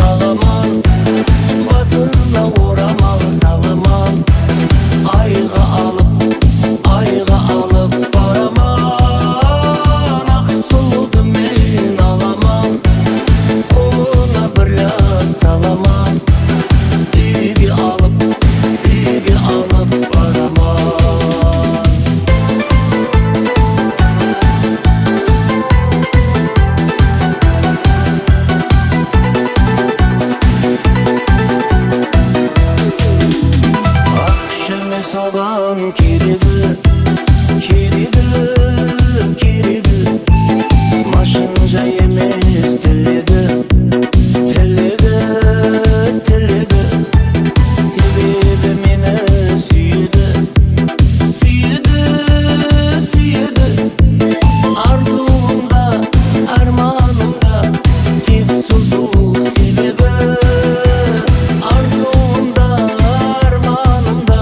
аламан, басына орамал саламан, айға алып бараман, ақ сұлуды мен аламан, қолына бір ләт саламан, үйге алып бараман. Soğan keregi Maşınca emez telegi Sebebi meni suyedi Arzumda, armanımda tek sozu sebebi Arzumda, armanımda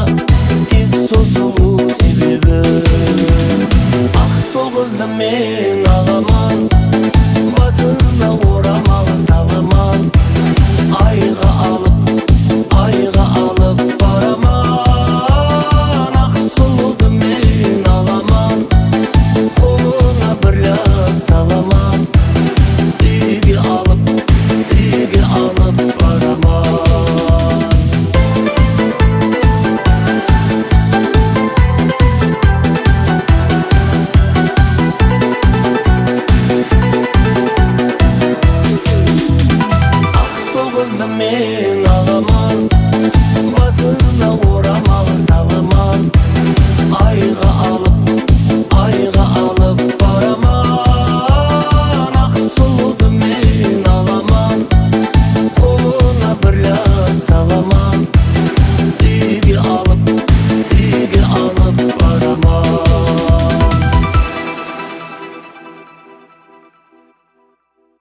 tek sozu sebebi Ақ сол қызды мен аламан, басына орамал саламан, айға алып бараман, ақ сұлуды мен аламан, қолына бір ләт саламан, үйге алып бараман. Ақ сол қызды мен аламан,